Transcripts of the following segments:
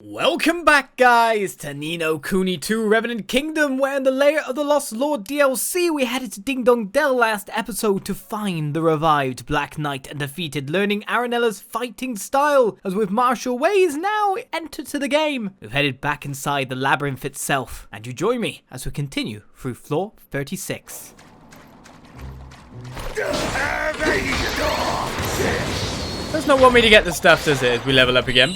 Welcome back, guys, to Ni no Kuni 2 Revenant Kingdom, where in the Lair of the Lost Lord DLC, we headed to Ding Dong Dell last episode to find the revived Black Knight and defeated, learning Aranella's fighting style, as with martial ways now entered to the game. We've headed back inside the Labyrinth itself, and you join me as we continue through floor 36. Does not want me to get the stuff, does it, as we level up again?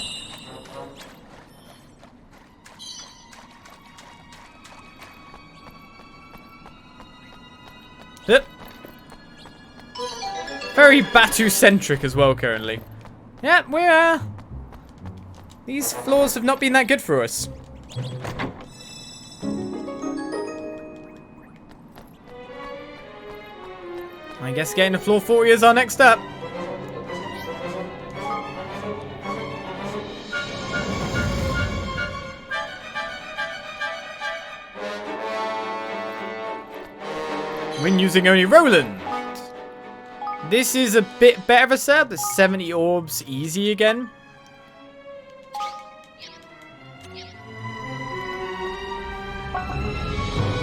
Yep. Very Batu-centric as well currently. Yeah, we're these floors have not been that good for us. I guess getting to floor 40 is our next step. When using only Roland. This is a bit better of a setup. The 70 orbs easy again.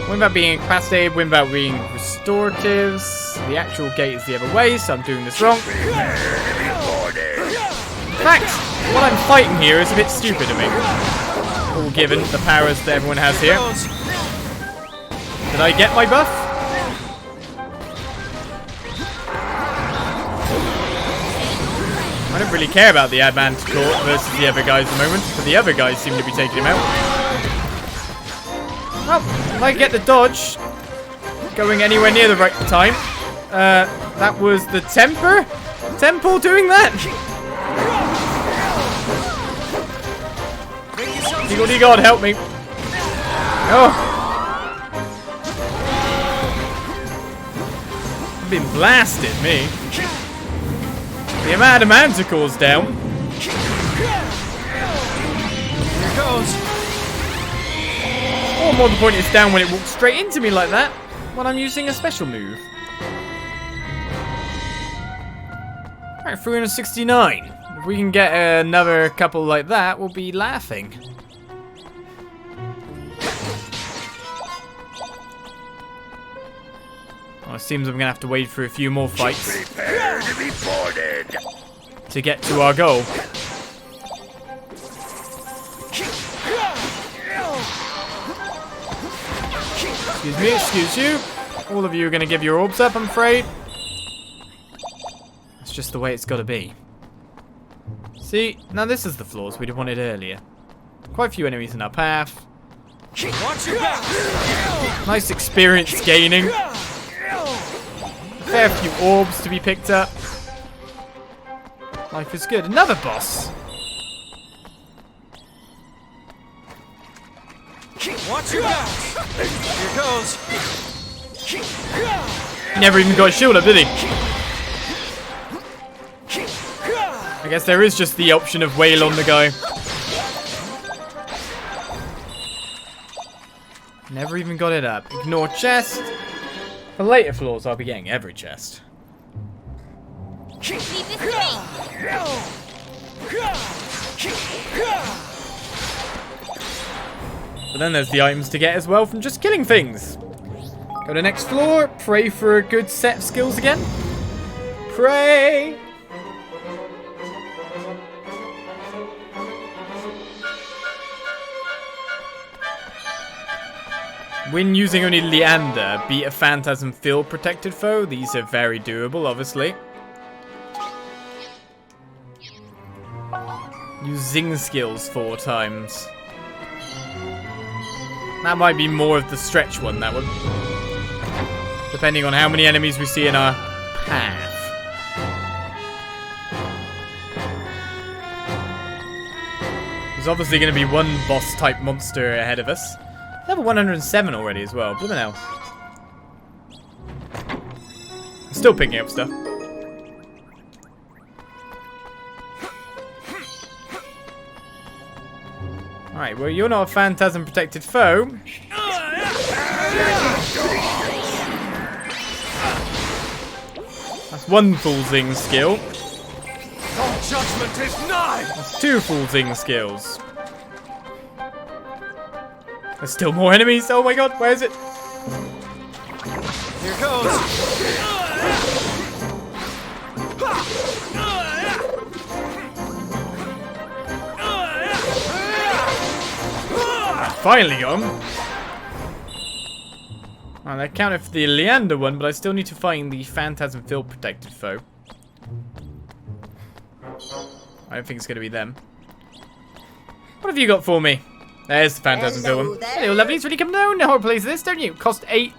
When about being incapacitated, when about being restoratives. The actual gate is the other way, so I'm doing this wrong. In fact, what I'm fighting here is a bit stupid of me. All given the powers that everyone has here. Did I get my buff? I don't really care about the Admanticore versus the other guys at the moment, but the other guys seem to be taking him out. Well, if I get the dodge going anywhere near the right time. That was the Temple doing that? Eagle God, help me. Oh. I've been blasted, me. The amount of Manticore's down. Here it goes. Or more the point, it's down when it walks straight into me like that when I'm using a special move. Alright, 369. If we can get another couple like that, we'll be laughing. Well, it seems I'm going to have to wait for a few more fights to get to our goal. Excuse me, excuse you. All of you are going to give your orbs up, I'm afraid. That's just the way it's got to be. See, now this is the floors we'd have wanted earlier. Quite a few enemies in our path. Nice experience gaining. Fair few orbs to be picked up. Life is good. Another boss. Watch your back. Here goes. He never even got a shield up, did he? I guess there is just the option of wail on the guy. Never even got it up. Ignore chest. For later floors, I'll be getting every chest. But then there's the items to get as well from just killing things. Go to next floor, pray for a good set of skills again. Pray! When using only Leander, beat a Phantasm Field protected foe. These are very doable, obviously. Use Zing skills 4 times. That might be more of the stretch one, that one. Depending on how many enemies we see in our path. There's obviously going to be one boss type monster ahead of us. Level 107 already as well. Blimmin' hell. I'm still picking up stuff. Alright, well, you're not a Phantasm protected foe. That's one full Zing skill. Judgment is nigh. That's 2 full Zing skills. There's still more enemies. Oh my god, where is it? Here goes. Finally got him. Oh, that counted for the Leander one, but I still need to find the Phantasm Field protected foe. I don't think it's going to be them. What have you got for me? There's the Phantasm Field one. Hello, lovelies. Really come down. Know how to play this, don't you? Cost 8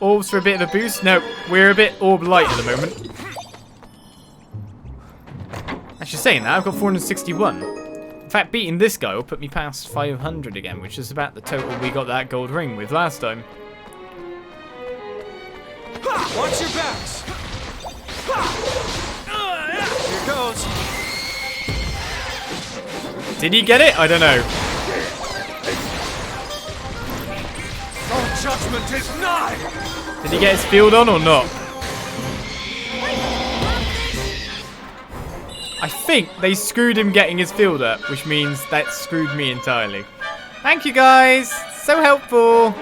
orbs for a bit of a boost. No, we're a bit orb light at the moment. Actually, saying that, I've got 461. In fact, beating this guy will put me past 500 again, which is about the total we got that gold ring with last time. Watch your backs. Here goes. Did he get it? I don't know. Oh, judgment is nigh. Did he get his field on or not? I think they screwed him getting his field up, which means that screwed me entirely. Thank you guys, so helpful.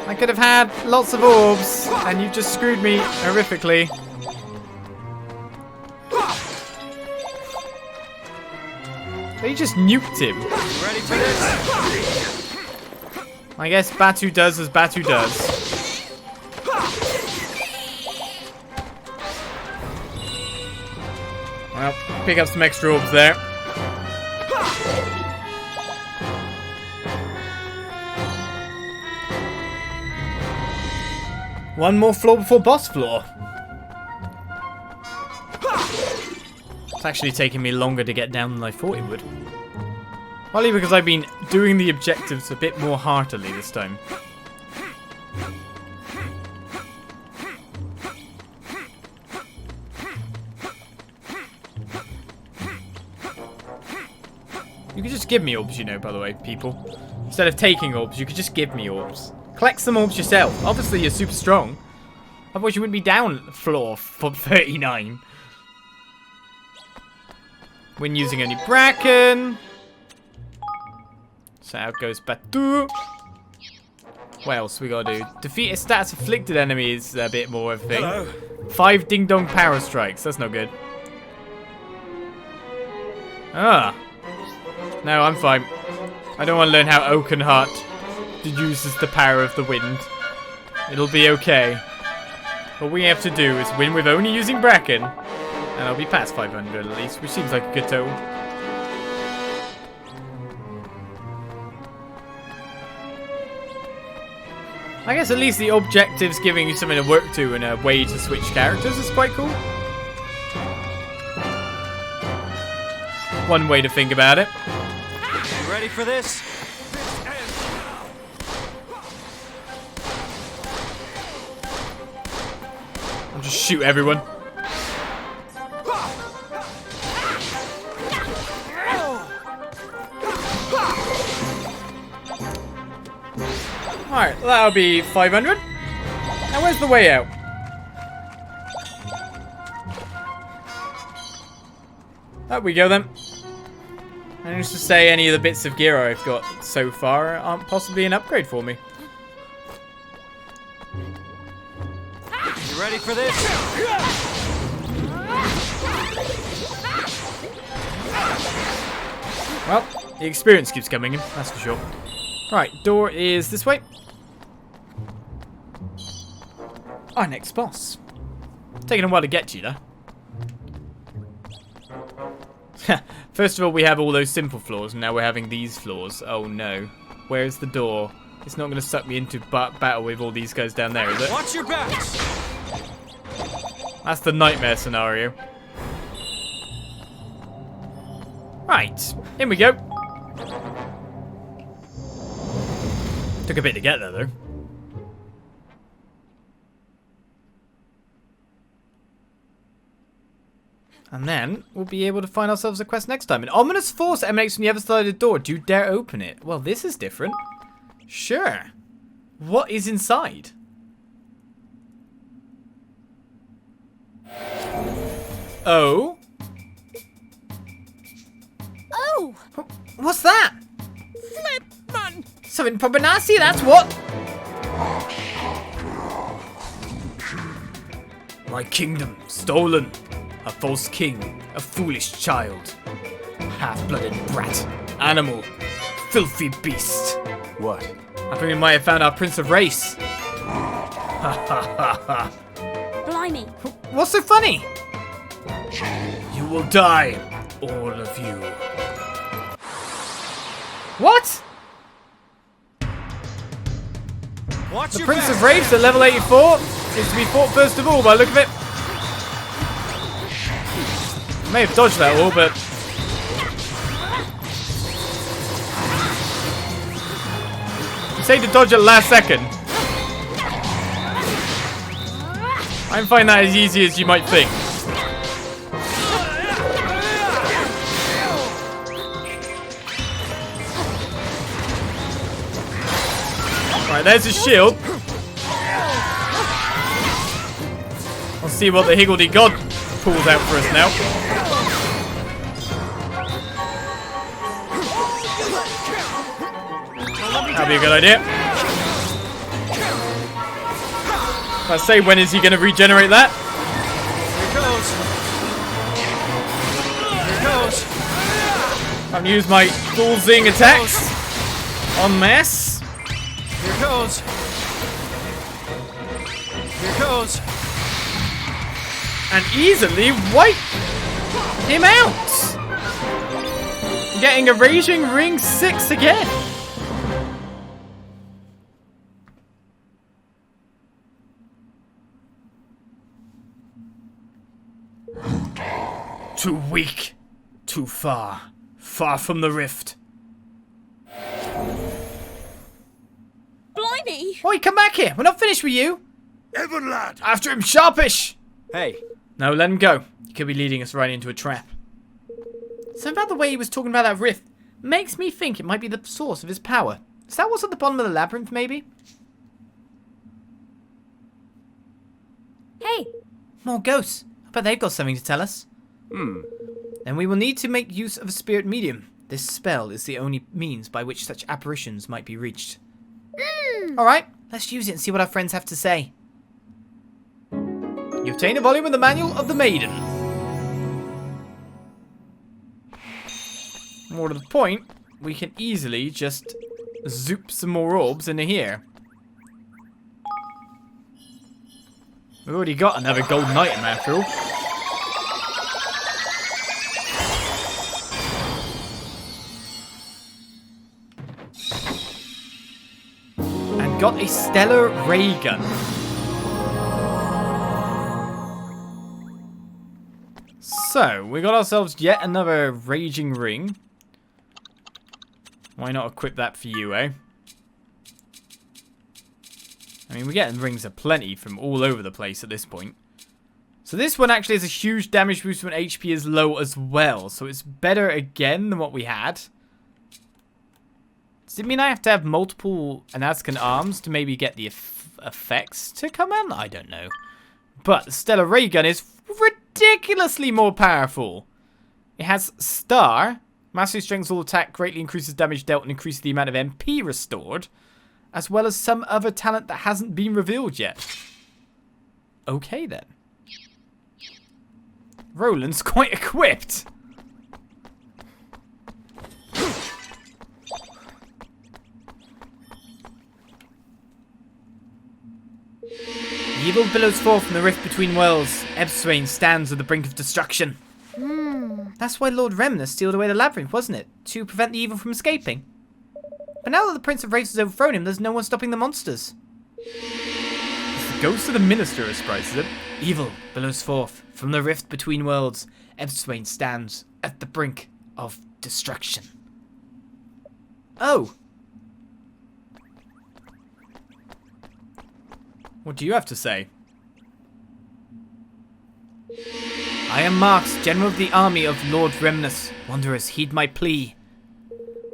I could have had lots of orbs, and you just screwed me horrifically. They just nuked him. Ready for this? I guess Batu does as Batu does. Well, pick up some extra orbs there. One more floor before boss floor. It's actually taking me longer to get down than I thought it would. Probably because I've been doing the objectives a bit more heartily this time. You could just give me orbs, you know, by the way, people. Instead of taking orbs, you could just give me orbs. Collect some orbs yourself. Obviously, you're super strong. Otherwise, you wouldn't be down floor for 39. When using only Bracken. So out goes Batu. What else we gotta do? Defeat a stats afflicted enemy is a bit more of a thing. Hello. 5 ding dong power strikes. That's not good. Ah. No, I'm fine. I don't want to learn how Oakenheart uses the power of the wind. It'll be okay. What we have to do is win with only using Bracken. And I'll be past 500 at least, which seems like a good total. I guess at least the objective's giving you something to work to and a way to switch characters is quite cool. One way to think about it. You ready for this? I'll just shoot everyone. Alright, that'll be 500. Now where's the way out? There we go then. And just to say, any of the bits of gear I've got so far aren't possibly an upgrade for me. You ready for this? Well, the experience keeps coming in, that's for sure. Right, door is this way. Our next boss. Taking a while to get to you, though. First of all, we have all those simple floors, and now we're having these floors. Oh no. Where's the door? It's not going to suck me into battle with all these guys down there, is it? Watch your backs. That's the nightmare scenario. Right, in we go. Took a bit to get there, though. And then we'll be able to find ourselves a quest next time. An ominous force emanates from the other side of the door. Do you dare open it? Well, this is different. Sure. What is inside? Oh? Oh! What's that? Something proper nasty, that's what. My kingdom stolen. A false king. A foolish child. Half-blooded brat. Animal. Filthy beast. What? I think we might have found our Prince of Wraith. Ha ha ha ha. Blimey. What's so funny? You will die. All of you. What? Watch The your Prince back. of Wraith at level 84 seems to be fought first of all by the look of it. May have dodged that all, but you say to dodge at last second. I don't find that as easy as you might think. Right, there's his shield. Let's see what the Higgledy God pulls out for us now. That'd be a good idea. I say, when is he going to regenerate that? Here goes. I'm going to use my full zing attacks en masse. Here goes. Here goes. And easily wipe him out. Getting a Raging Ring 6 again. Too weak. Too far. Far from the rift. Blimey. Oi, come back here. We're not finished with you. Evan, lad! After him, sharpish. Hey. No, let him go. He could be leading us right into a trap. Something about the way he was talking about that rift makes me think it might be the source of his power. Is that what's at the bottom of the labyrinth, maybe? Hey. More ghosts. I bet they've got something to tell us. Then we will need to make use of a spirit medium. This spell is the only means by which such apparitions might be reached. Alright, let's use it and see what our friends have to say. You obtain a volume of the Manual of the Maiden. More to the point, we can easily just zoop some more orbs into here. We've already got another golden item after all. And got a stellar ray gun. So, we got ourselves yet another Raging Ring. Why not equip that for you, eh? I mean, we're getting rings aplenty from all over the place at this point. So this one actually has a huge damage boost when HP is low as well. So it's better again than what we had. Does it mean I have to have multiple Anazkan arms to maybe get the effects to come in? I don't know. But the Stellar Ray Gun is ridiculously more powerful. It has Star. Mastery strengths all attack, greatly increases damage dealt and increases the amount of MP restored. As well as some other talent that hasn't been revealed yet. Okay then. Roland's quite equipped. Evil billows forth from the rift between worlds. Ebswain stands at the brink of destruction. That's why Lord Remnant sealed away the labyrinth, wasn't it? To prevent the evil from escaping. But now that the Prince of Wraith has overthrown him, there's no one stopping the monsters. It's the ghost of the minister who surprises him. Evil billows forth from the rift between worlds. Ebswain stands at the brink of destruction. Oh. What do you have to say? I am Marx, General of the Army of Lord Remnus. Wanderers, heed my plea.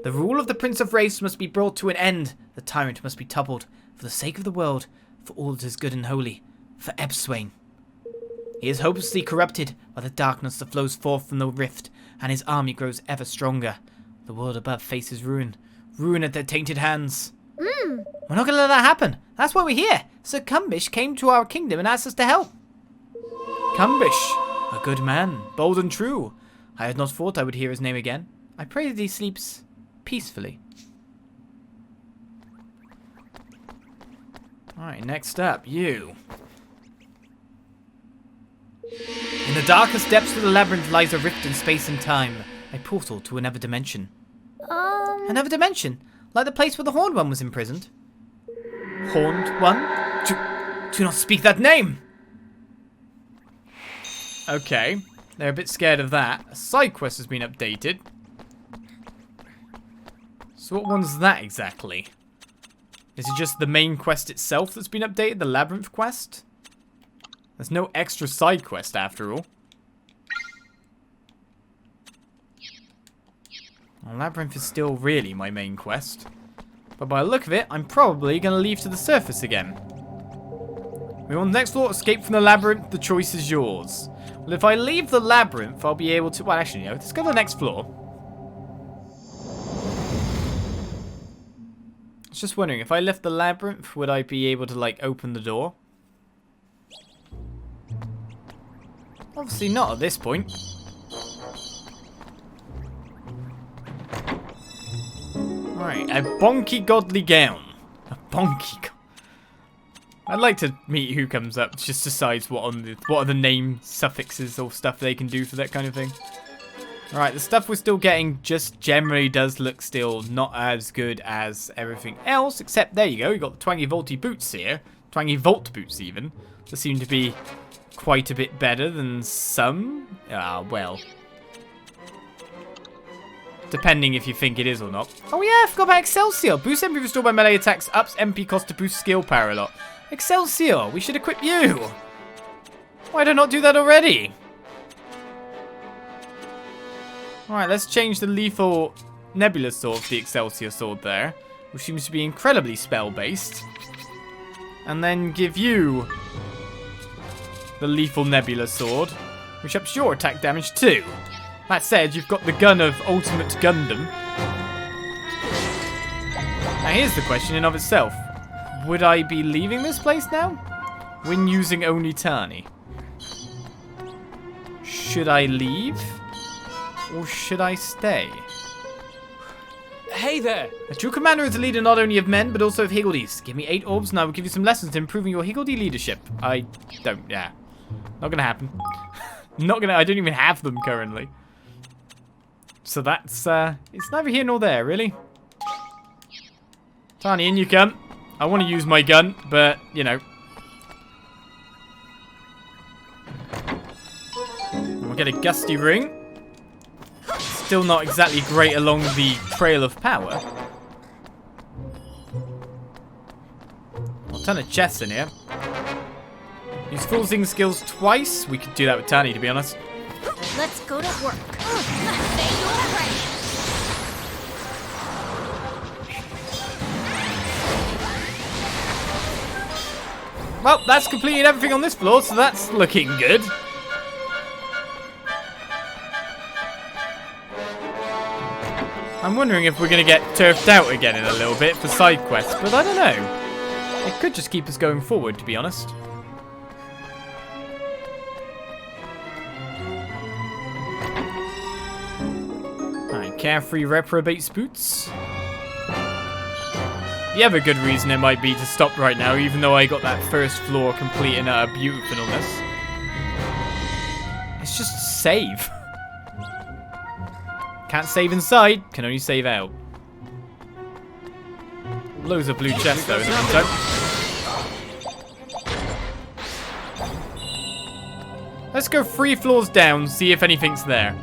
The rule of the Prince of Wraith must be brought to an end. The tyrant must be toppled, for the sake of the world, for all that is good and holy, for Ebswain. He is hopelessly corrupted by the darkness that flows forth from the rift, and his army grows ever stronger. The world above faces ruin. ruin at their tainted hands. We're not gonna let that happen. That's why we're here. Sir Cumbish came to our kingdom and asked us to help. Cumbish, a good man, bold and true. I had not thought I would hear his name again. I pray that he sleeps peacefully. Alright, next up, you. In the darkest depths of the labyrinth lies a rift in space and time. A portal to another dimension. Another dimension? Like the place where the Horned One was imprisoned? Horned One? Do not speak that name! Okay, they're a bit scared of that. A side quest has been updated. So what one's that exactly? Is it just the main quest itself that's been updated? The Labyrinth quest? There's no extra side quest after all. Well, Labyrinth is still really my main quest. But by the look of it, I'm probably going to leave to the surface again. We want the next floor, escape from the Labyrinth, the choice is yours. Well, if I leave the Labyrinth, I'll be able to... Well, actually, no, let's go to the next floor. I was just wondering, if I left the Labyrinth, would I be able to, like, open the door? Obviously not at this point. Alright, a bonky godly gown. A bonky I'd like to meet who comes up, just decides what are the name suffixes or stuff they can do for that kind of thing. Alright, the stuff we're still getting just generally does look still not as good as everything else, except there you go, you got the twangy vaulty boots here. Twangy vault boots even. They seem to be quite a bit better than some. Well. Depending if you think it is or not. Oh yeah, I forgot about Excelsior. Boost MP restored by melee attacks, ups MP cost to boost skill power a lot. Excelsior, we should equip you. Why did I not do that already? Alright, let's change the lethal nebula sword to the Excelsior sword there, which seems to be incredibly spell-based. And then give you the lethal nebula sword, which ups your attack damage too. That said, you've got the gun of Ultimate Gundam. Now here's the question in of itself. Would I be leaving this place now? When using only Tani? Should I leave? Or should I stay? Hey there! A true commander is a leader not only of men, but also of Higgledies. Give me 8 orbs and I will give you some lessons to improving your Higgledy leadership. I don't, yeah. Not gonna happen. I don't even have them currently. So that's, it's neither here nor there, really. Tani, in you come. I want to use my gun, but, you know. We'll get a gusty ring. Still not exactly great along the trail of power. A ton of chests in here. Use full zing skills twice. We could do that with Tani, to be honest. Let's go to work. Say you're ready. Well, that's completed everything on this floor, so that's looking good. I'm wondering if we're going to get turfed out again in a little bit for side quests, but I don't know. It could just keep us going forward, to be honest. Alright, carefree reprobate's boots. The other good reason it might be to stop right now, even though I got that first floor complete in beautifulness. It's just save. Can't save inside, can only save out. Loads of blue chests though in the meantime. Let's go 3 floors down, see if anything's there.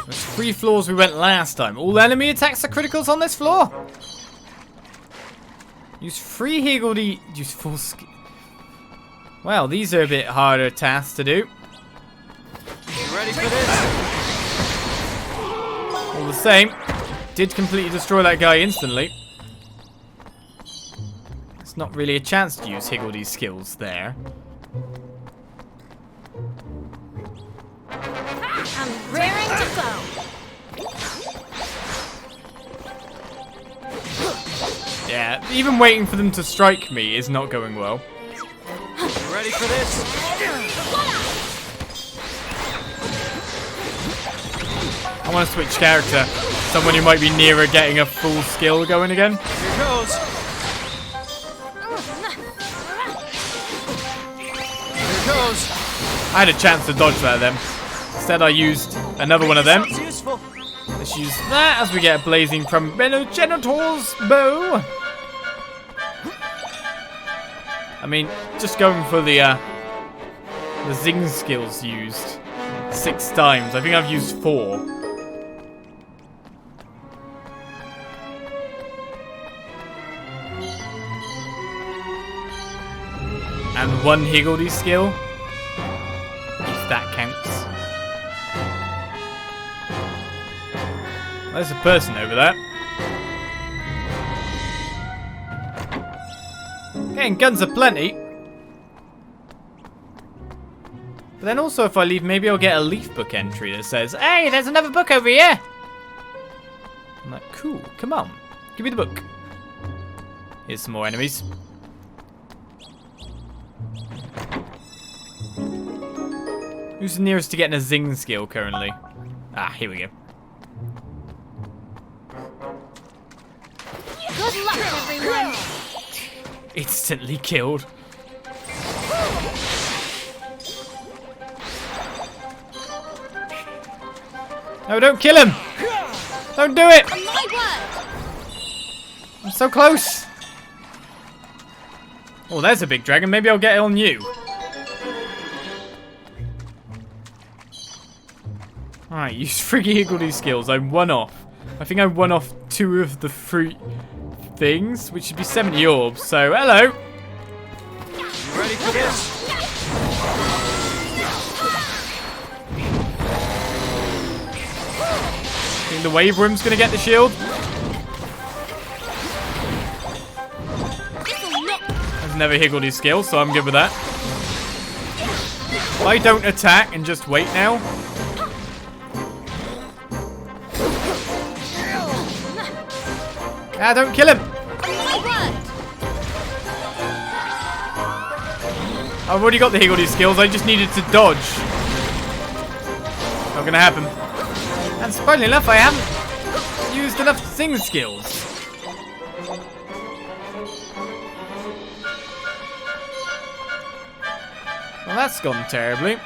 There's 3 floors we went last time. All enemy attacks are criticals on this floor. Use 3 Higgledy. Use full skill. Well, these are a bit harder tasks to do. You ready for this? All the same, did completely destroy that guy instantly. It's not really a chance to use Higgledy's skills there. Yeah, even waiting for them to strike me is not going well. You ready for this? I want to switch character. Someone who might be nearer getting a full skill going again. Here goes. Here goes. I had a chance to dodge that then. Instead I used another one of them. Sounds useful. Let's use that as we get a blazing from Genitors bow. I mean, just going for the zing skills used 6 times. I think I've used 4. And 1 higgledy skill. If that counts. There's a person over there. Getting guns aplenty. But then also if I leave, maybe I'll get a leafbook entry that says, "Hey, there's another book over here." I'm like, cool, come on. Give me the book. Here's some more enemies. Who's the nearest to getting a zing skill currently? Ah, here we go. Good luck, everyone. Instantly killed. No, don't kill him! Don't do it! On my word. I'm so close! Oh, there's a big dragon. Maybe I'll get it on you. Alright, use freaky higgledy skills. I'm 1 off. I think I won off 2 of the 3 things, which should be 70 orbs. So, hello! You ready for this? Think the wave room's gonna get the shield? There's another higgledy skill, so I'm good with that. If I don't attack and just wait now. Ah, don't kill him! I've already got the higgledy skills, I just needed to dodge. Not gonna happen. And surprisingly enough, I haven't used enough zing skills. Well, that's gone terribly.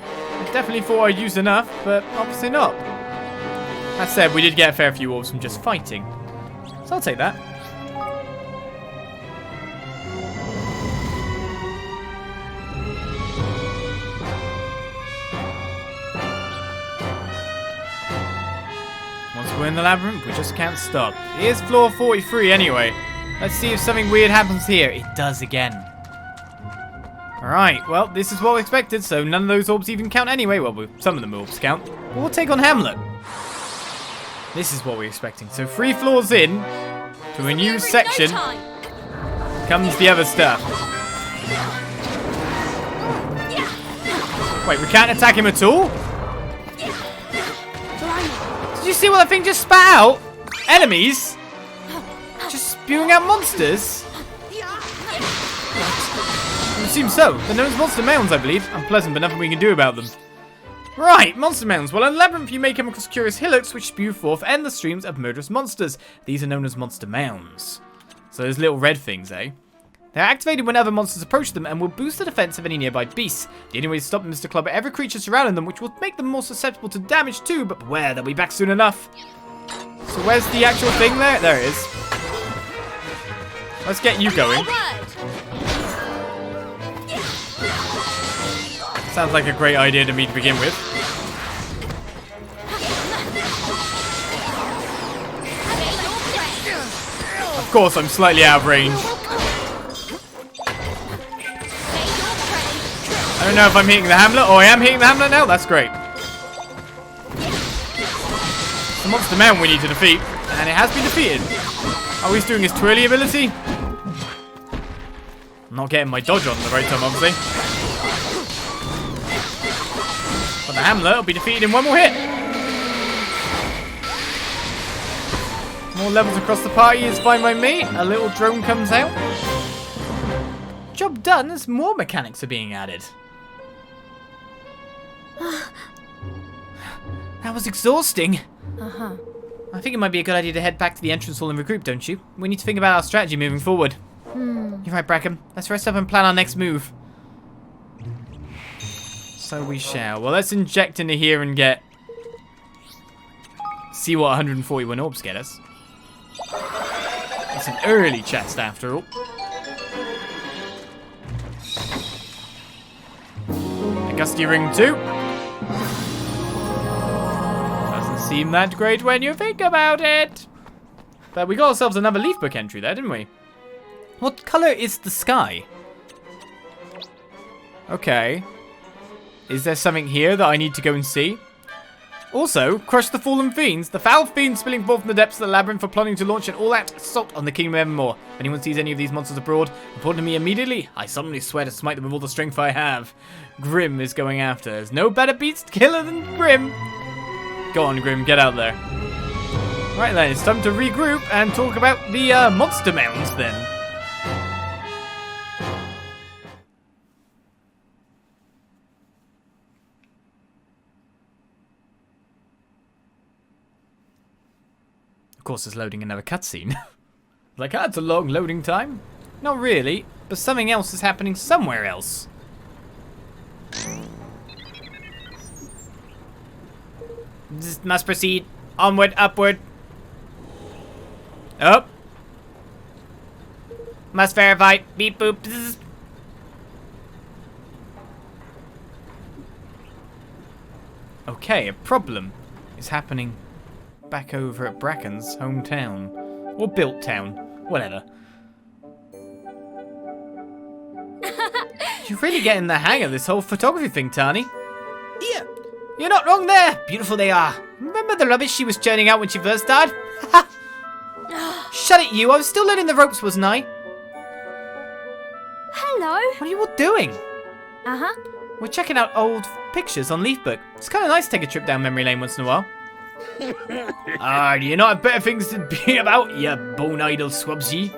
I definitely thought I'd used enough, but obviously not. That said, we did get a fair few orbs from just fighting. So I'll take that. Once we're in the labyrinth, we just can't stop. Here's floor 43 anyway. Let's see if something weird happens here. It does again. Alright, well, this is what we expected, so none of those orbs even count anyway. Well, some of the orbs count. But we'll take on Hamlet. This is what we're expecting. So 3 floors in to a new section comes the other stuff. Wait, we can't attack him at all? Did you see what that thing just spat out? Enemies? Just spewing out monsters? It seems so. They're known as monster mounds, I believe. Unpleasant, but nothing we can do about them. Right, monster mounds. Well, in Labyrinth, you may come across curious hillocks which spew forth endless streams of murderous monsters. These are known as monster mounds. So there's little red things, eh? They're activated whenever monsters approach them and will boost the defense of any nearby beasts. The only way to stop them is to club at every creature surrounding them, which will make them more susceptible to damage too, but beware, they'll be back soon enough. So where's the actual thing there? There it is. Let's get you going. Sounds like a great idea to me to begin with. Of course, I'm slightly out of range. I don't know if I'm hitting the Hamlet. Oh, I am hitting the Hamlet now? That's great. The monster man we need to defeat, and it has been defeated. Oh, he's doing his twirly ability? I'm not getting my dodge on the right time, obviously. But the Hamlet will be defeated in 1 more hit. More levels across the party is fine by me. A little drone comes out. Job done as more mechanics are being added. That was exhausting. Uh-huh. I think it might be a good idea to head back to the entrance hall and regroup, don't you? We need to think about our strategy moving forward. You're right, Bracken. Let's rest up and plan our next move. So we shall. Well, let's inject into here and get... See what 141 orbs get us. It's an early chest after all. A gusty ring too. Doesn't seem that great when you think about it. But we got ourselves another leafbook entry there, didn't we? What color is the sky? Okay. Is there something here that I need to go and see? Also, crush the fallen fiends. The foul fiends spilling forth from the depths of the labyrinth are plotting to launch an all-out assault on the kingdom of Evermore. If anyone sees any of these monsters abroad, report to me immediately. I solemnly swear to smite them with all the strength I have. Grim is going after. There's no better beast killer than Grim. Go on, Grim, get out there. Right then, it's time to regroup and talk about the monster mounds then. Of course, it's loading another cutscene. Like, that's a long loading time. Not really, but something else is happening somewhere else. Must proceed. Onward, upward. Up. Must verify. Beep boop. Bzz. Okay, a problem is happening back over at Bracken's hometown. Or built town. Whatever. You're really getting the hang of this whole photography thing, Tani. Yeah. You're not wrong there. Beautiful they are. Remember the rubbish she was churning out when she first died? Shut it, you. I was still learning the ropes, wasn't I? Hello. What are you all doing? Uh-huh. We're checking out old pictures on Leafbook. It's kind of nice to take a trip down memory lane once in a while. Do you not have better things to be about, you bone-idle swabsy?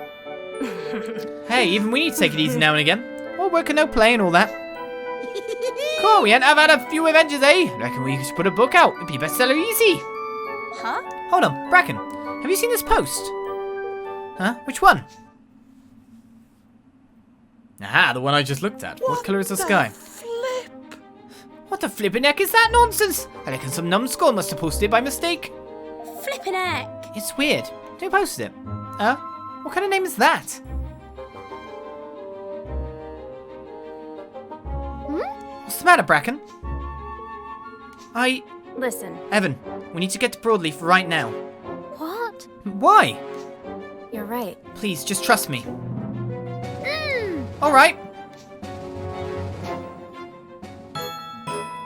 Hey, even we need to take it easy now and again. All work and no play and all that. Cool, we ain't have had a few adventures, eh? Reckon we should put a book out. It'd be bestseller easy. Huh? Hold on, Bracken. Have you seen this post? Huh? Which one? Aha, the one I just looked at. What colour is the sky? Flip. What the flippin' heck is that nonsense? I reckon some numbskull must have posted it by mistake. Flippin' heck. It's weird. Who posted it? Huh? What kind of name is that? What's the matter, Bracken? Listen. Evan, we need to get to Broadleaf right now. What? Why? You're right. Please, just trust me. Alright.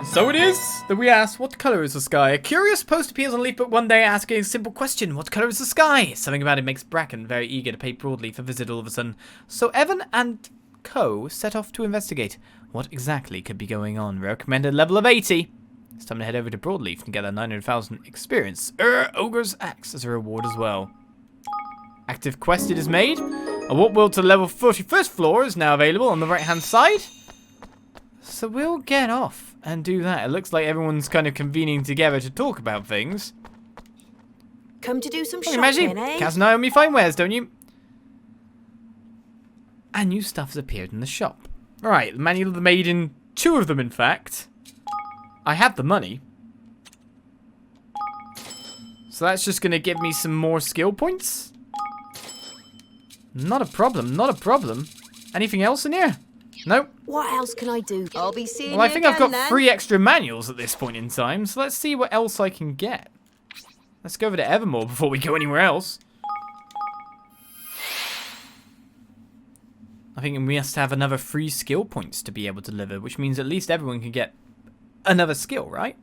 So it is that we ask, what colour is the sky? A curious post appears on Leafbook one day asking a simple question, what colour is the sky? Something about it makes Bracken very eager to pay Broadleaf a visit all of a sudden. So Evan and Co set off to investigate what exactly could be going on. Recommended level of 80. It's time to head over to Broadleaf and get that 900,000 experience. Ogre's Axe as a reward as well. Active quest it is made. A warp wheel to level 41st floor is now available on the right hand side. So we'll get off and do that. It looks like everyone's kind of convening together to talk about things. Come to do some Imagine, shopping, eh? cast an eye on me fine wares, don't you? And new stuff has appeared in the shop. Right, the manual of the maiden, 2 of them in fact. I have the money. So that's just going to give me some more skill points. Not a problem, not a problem. Anything else in here? Nope. What else can I do? I'll be seeing Well, I you think I've again, got then. 3 extra manuals at this point in time, so let's see what else I can get. Let's go over to Evermore before we go anywhere else. I think we must have another 3 skill points to be able to deliver, which means at least everyone can get another skill, right?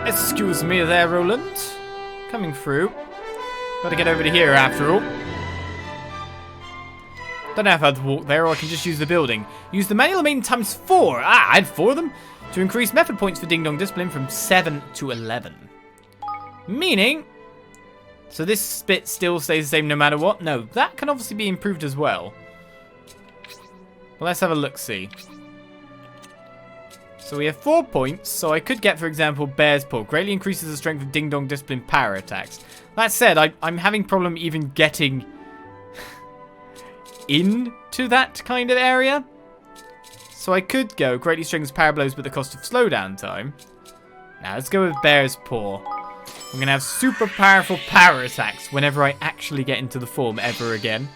Excuse me there, Roland. Coming through. Gotta get over to here after all. Don't know if I have to walk there or I can just use the building. Use the manual main times 4. I had 4 of them. To increase method points for Ding Dong Discipline from 7 to 11. Meaning... So this bit still stays the same no matter what? No, that can obviously be improved as well. Well, let's have a look-see. So we have 4 points, so I could get, for example, Bear's Paw. Greatly increases the strength of Ding Dong Discipline power attacks. That said, I'm having problem even getting into that kind of area. So I could go Greatly strengthens power blows but the cost of slowdown time. Now let's go with Bear's Paw. I'm going to have super powerful power attacks whenever I actually get into the form ever again.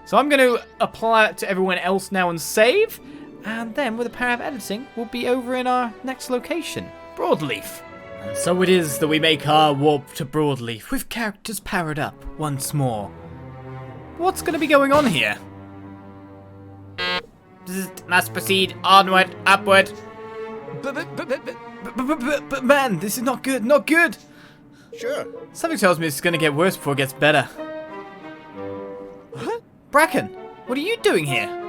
So I'm going to apply that to everyone else now and save. And then, with the power of editing, we'll be over in our next location, Broadleaf. And so it is that we make our warp to Broadleaf, with characters powered up once more. What's going to be going on here? Must proceed onward, upward. But man, this is not good, not good! Sure. Something tells me this is going to get worse before it gets better. What? Bracken, what are you doing here?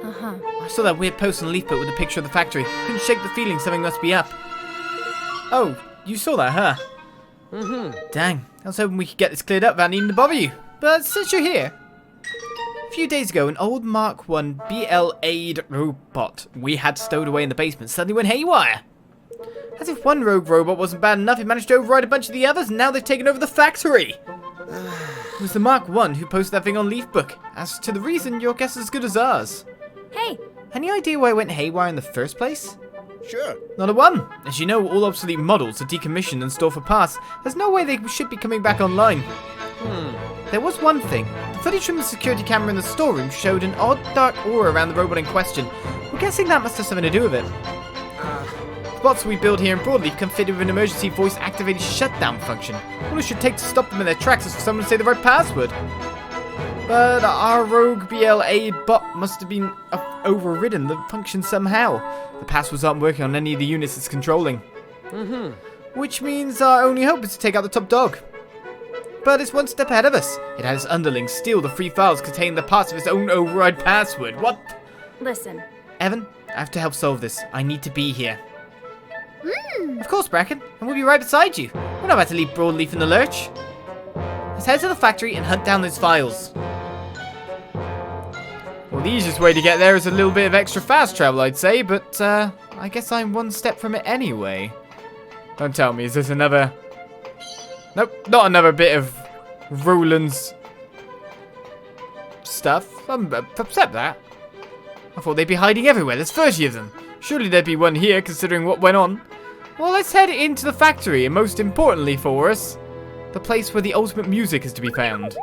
I saw that weird post on the leafbook with a picture of the factory. Couldn't shake the feeling something must be up. Oh, you saw that, huh? Dang, I was hoping we could get this cleared up without needing to bother you. But since you're here... A few days ago, an old Mark 1 BL-aid robot we had stowed away in the basement suddenly went haywire. As if one rogue robot wasn't bad enough, it managed to override a bunch of the others, and now they've taken over the factory. It was the Mark 1 who posted that thing on Leafbook. As to the reason, your guess is as good as ours. Hey, Any idea why it went haywire in the first place? Sure. Not a one. As you know, all obsolete models are decommissioned and stored for parts. There's no way they should be coming back online. There was one thing. The footage from the security camera in the storeroom showed an odd dark aura around the robot in question. We're guessing that must have something to do with it. The bots we build here in Broadleaf come fitted with an emergency voice-activated shutdown function. All it should take to stop them in their tracks is for someone to say the right password. But our rogue BLA bot must have been overridden the function somehow. The passwords aren't working on any of the units it's controlling. Which means our only hope is to take out the top dog. But it's one step ahead of us. It had its underlings steal the free files containing the parts of its own override password. What? listen. Evan, I have to help solve this. I need to be here. Of course, Bracken, and we'll be right beside you. We're not about to leave Broadleaf in the lurch. Let's head to the factory and hunt down those files. Well, the easiest way to get there is a little bit of extra fast travel, I'd say, but I guess I'm one step from it anyway. Don't tell me, is this another... Nope, not another bit of Roland's stuff. I'm upset that. I thought they'd be hiding everywhere. There's 30 of them. Surely there'd be one here, considering what went on. Well, let's head into the factory, and most importantly for us, the place where the ultimate music is to be found.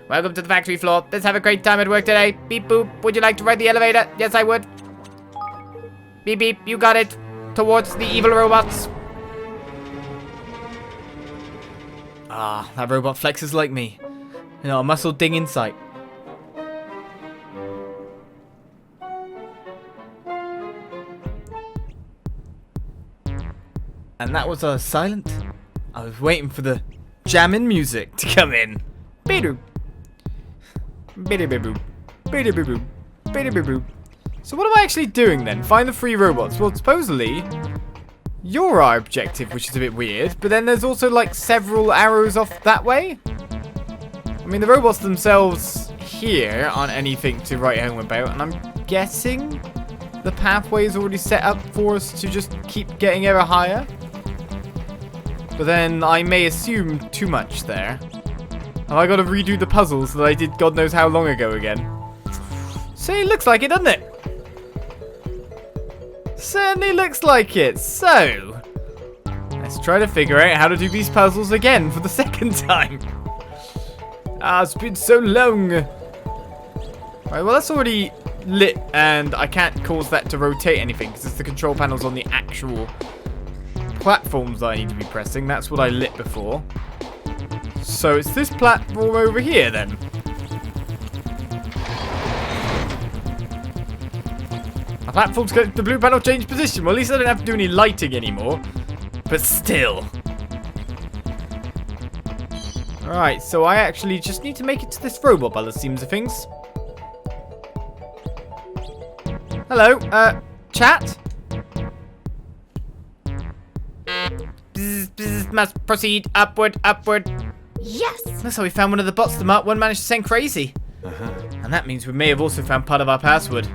Welcome to the factory floor. Let's have a great time at work today. Beep boop. Would you like to ride the elevator? Yes, I would. Beep beep. You got it. Towards the evil robots. Ah, that robot flexes like me. You know, a muscle ding in sight. And that was silent. I was waiting for the jamming music to come in. Beep-doop. Beep-doop-beep-boop. Beep-doop-beep-boop. Beep-doop-beep-boop. So what am I actually doing then? Find the 3 robots. Well, supposedly, you're our objective, which is a bit weird. But then there's also like several arrows off that way. I mean, the robots themselves here aren't anything to write home about. And I'm guessing the pathway is already set up for us to just keep getting ever higher. But then I may assume too much there. Have I got to redo the puzzles that I did God knows how long ago again? So it looks like it, doesn't it? Certainly looks like it. So, let's try to figure out how to do these puzzles again for the second time. Ah, it's been so long. Right, well that's already lit and I can't cause that to rotate anything because it's the control panels on the actual platforms that I need to be pressing. That's what I lit before. So it's this platform over here then. My platform's got the blue panel change position. Well, at least I don't have to do any lighting anymore. But still. Alright, so I actually just need to make it to this robot by the seams of things. Hello, chat? Bzz, bzz, Must proceed upward, upward. Yes! Looks like we found one of the bots the Mark 1 managed to send crazy. And that means we may have also found part of our password.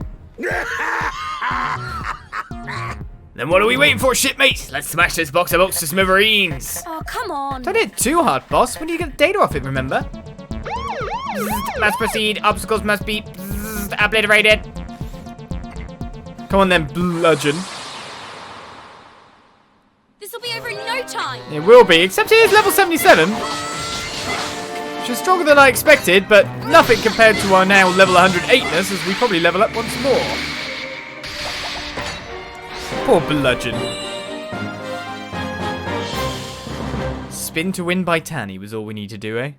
Then what are we waiting for, shipmates? Let's smash this box of oats to smithereens. Oh, come on. Don't hit it too hard, boss. When do you get the data off it, remember? Must proceed. Obstacles must be obliterated. Come on then, bludgeon. This'll be over in no time. It will be, except it is level 77. Which is stronger than I expected, but nothing compared to our now level 108ness as we probably level up once more. Poor bludgeon. Spin to win by Tanny was all we need to do, eh?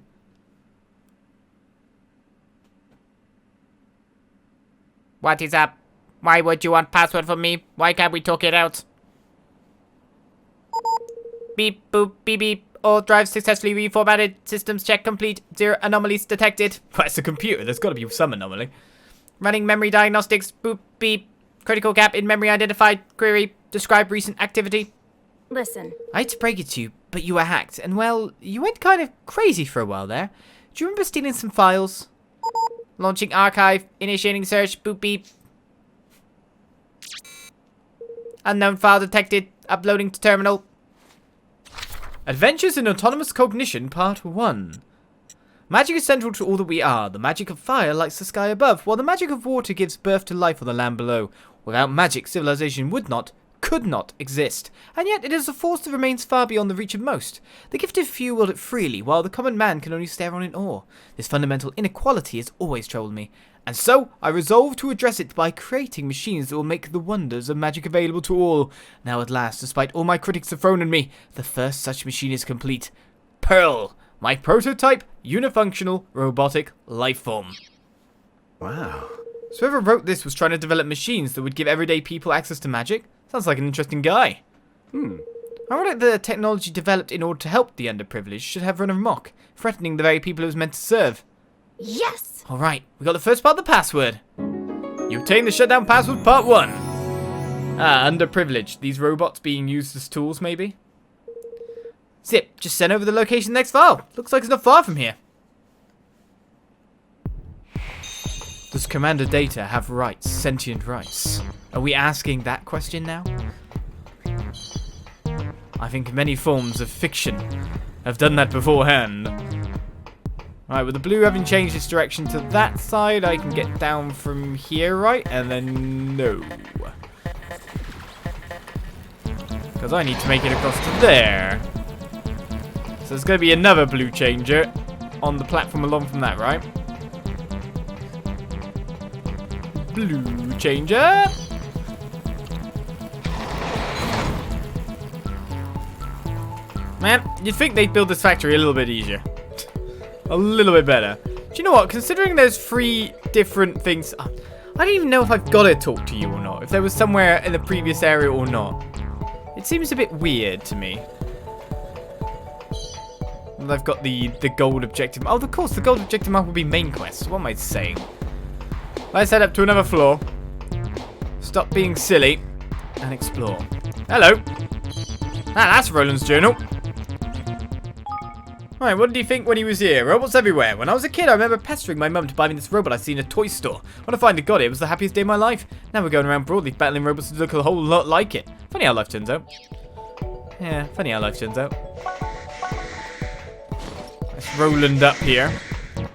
What is up? Why would you want password from me? Why can't we talk it out? Beep, boop, beep, beep. All drives successfully reformatted. Systems check complete. 0 anomalies detected. Well, it's a computer. There's got to be some anomaly. Running memory diagnostics. Boop, beep. Critical gap in memory identified. Query. Describe recent activity. Listen, I hate to break it to you, but you were hacked. And, well, you went kind of crazy for a while there. Do you remember stealing some files? Launching archive. Initiating search. Boop, beep. Unknown file detected. Uploading to terminal. Adventures in Autonomous Cognition, Part 1. Magic is central to all that we are. The magic of fire lights the sky above, while the magic of water gives birth to life on the land below. Without magic, civilization would not, could not exist. And yet it is a force that remains far beyond the reach of most. The gifted few wield it freely, while the common man can only stare on in awe. This fundamental inequality has always troubled me. And so, I resolved to address it by creating machines that will make the wonders of magic available to all. Now at last, despite all my critics have thrown at me, the first such machine is complete. P.U.R.L, my prototype, unifunctional, robotic lifeform. Wow. So whoever wrote this was trying to develop machines that would give everyday people access to magic? Sounds like an interesting guy. Ironic that the technology developed in order to help the underprivileged should have run amok, threatening the very people it was meant to serve. yes! Alright, we got the first part of the password. You obtained the shutdown password part 1. Underprivileged. These robots being used as tools, maybe? Zip, just send over the location of the next file. Looks like it's not far from here. Does Commander Data have rights, sentient rights? Are we asking that question now? I think many forms of fiction have done that beforehand. Right, with the blue having changed its direction to that side, I can get down from here, right? And then no. Because I need to make it across to there. So there's going to be another blue changer on the platform along from that, right? Blue changer. Man, you'd think they'd build this factory a little bit easier. A little bit better. Do you know what? Considering there's 3 different things... I don't even know if I've got to talk to you or not. If there was somewhere in the previous area or not. It seems a bit weird to me. And I've got the gold objective. Oh, of course, the gold objective map will be main quest. What am I saying? Let's head up to another floor. Stop being silly. And explore. Hello. That's Roland's journal. Alright, what did he think when he was here? Robots everywhere. When I was a kid, I remember pestering my mum to buy me this robot I seen in a toy store. When I finally got it, it was the happiest day of my life. Now we're going around Broadleaf battling robots that look a whole lot like it. Funny how life turns out. Yeah, funny how life turns out. Let's Roland up here.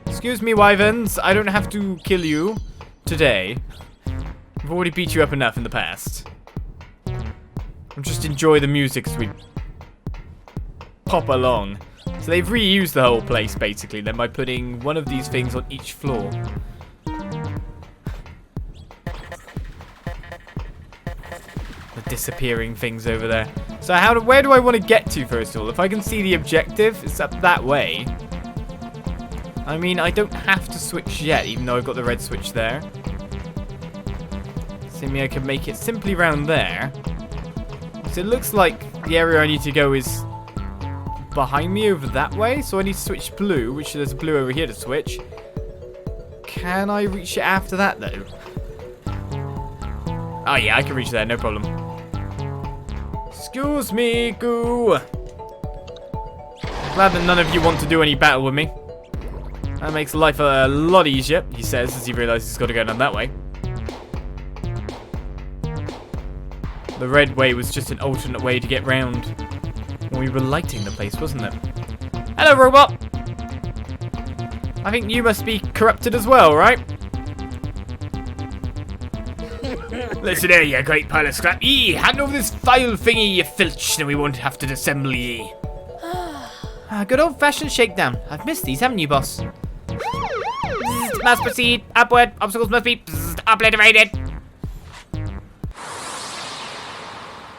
Excuse me, wyverns. I don't have to kill you today. I've already beat you up enough in the past. I'll just enjoy the music as we pop along. So they've reused the whole place, basically, then by putting one of these things on each floor. The disappearing things over there. So where do I want to get to, first of all? If I can see the objective, it's up that way. I mean, I don't have to switch yet, even though I've got the red switch there. So maybe I can make it simply round there. So it looks like the area I need to go is behind me over that way, so I need to switch blue, which there's a blue over here to switch. Can I reach it after that, though? Oh yeah, I can reach there, no problem. Excuse me, goo. Glad that none of you want to do any battle with me. That makes life a lot easier, he says as he realizes he's got to go down that way. The red way was just an alternate way to get round when we were lighting the place, wasn't it? Hello, robot! I think you must be corrupted as well, right? Listen here, you great pile of scrap. Hand over this vile thingy, you filch, and we won't have to disassemble ye. Good old-fashioned shakedown. I've missed these, haven't you, boss? Must proceed upward. Obstacles must be obliterated.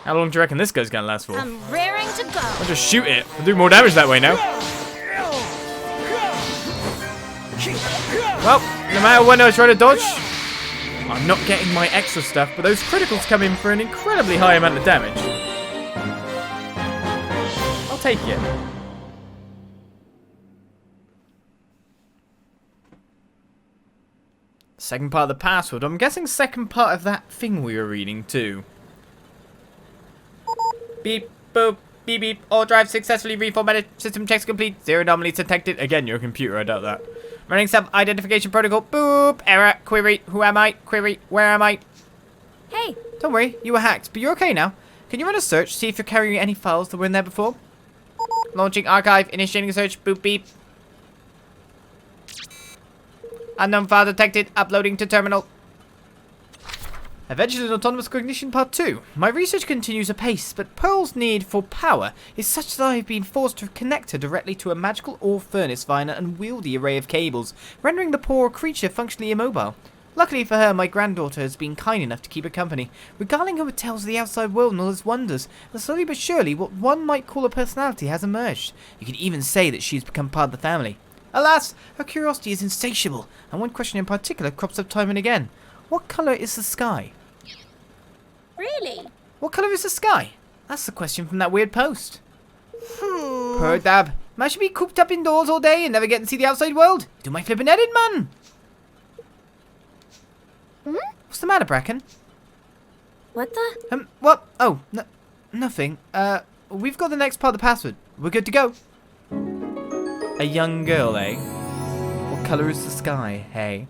How long do you reckon this guy's gonna last for? I'm raring to go. I'll just shoot it. I'll do more damage that way now. Well, no matter when I try to dodge, I'm not getting my extra stuff, but those criticals come in for an incredibly high amount of damage. I'll take it. Second part of the password. I'm guessing second part of that thing we were reading too. Beep, boop, beep, beep. All drives successfully reformatted. System checks complete. 0 anomalies detected. Again, your computer, I doubt that. Running self-identification protocol. Boop. Error. Query. Who am I? Query. Where am I? Hey, Don't worry, you were hacked, but you're okay now. Can you run a search, see if you're carrying any files that were in there before? Launching archive. Initiating a search. Boop, beep. Unknown file detected. Uploading to terminal. Eventually, Autonomous Cognition Part 2. My research continues apace, but P.U.R.L's need for power is such that I have been forced to connect her directly to a magical ore furnace via an unwieldy array of cables, rendering the poor creature functionally immobile. Luckily for her, my granddaughter has been kind enough to keep her company, regaling her with tales of the outside world and all its wonders, and slowly but surely what one might call a personality has emerged. You could even say that she has become part of the family. Alas, her curiosity is insatiable, and one question in particular crops up time and again. What colour is the sky? really? What colour is the sky? That's the question from that weird post. Poor dab. Man should be cooped up indoors all day and never get to see the outside world. Do my flippin' head in, man. What's the matter, Bracken? What the? What? Oh, nothing. We've got the next part of the password. We're good to go. A young girl, eh? What colour is the sky, hey?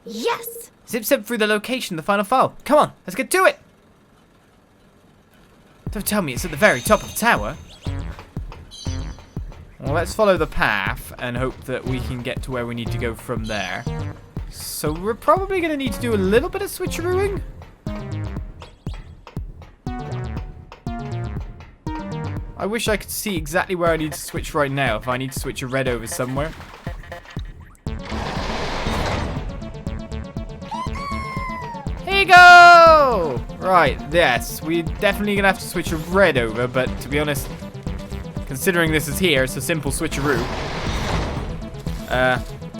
Yes! Zip through the location of the final file. Come on, let's get to it. Don't tell me it's at the very top of the tower. Well, let's follow the path and hope that we can get to where we need to go from there. So we're probably going to need to do a little bit of switcherooing. I wish I could see exactly where I need to switch right now if I need to switch a red over somewhere. Here you go! Right, yes, we're definitely going to have to switch a red over, but to be honest, considering this is here, it's a simple switcheroo.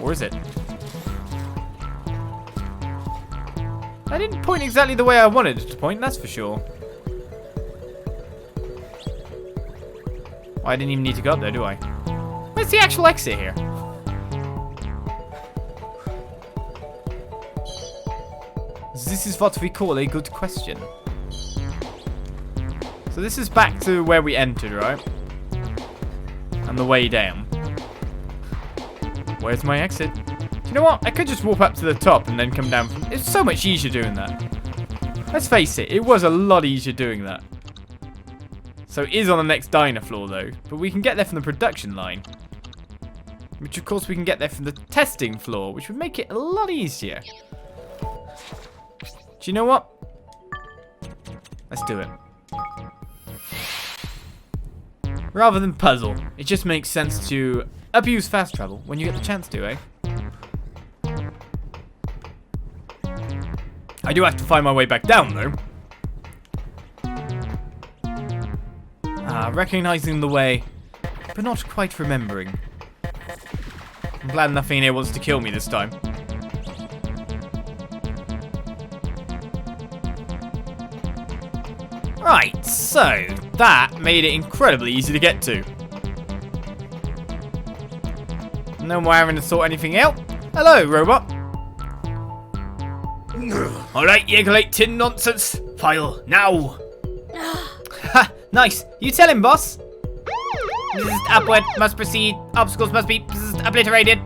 Or is it? I didn't point exactly the way I wanted it to point, that's for sure. Oh, I didn't even need to go up there, do I? Where's the actual exit here? This is what we call a good question. So this is back to where we entered, right? And the way down. Where's my exit? You know what? I could just walk up to the top and then come down from... It's so much easier doing that. Let's face it, it was a lot easier doing that. So it is on the next diner floor though, but we can get there from the production line. Which of course we can get there from the testing floor, which would make it a lot easier. Do you know what? Let's do it. Rather than puzzle, it just makes sense to abuse fast travel when you get the chance to, eh? I do have to find my way back down, though. Recognizing the way, but not quite remembering. I'm glad nothing here wants to kill me this time. Right, so that made it incredibly easy to get to. No more having to sort anything out. Hello, robot. Alright, you collect tin nonsense. File, now. Ha, nice. You tell him, boss. Upward. Must proceed. Obstacles must be obliterated.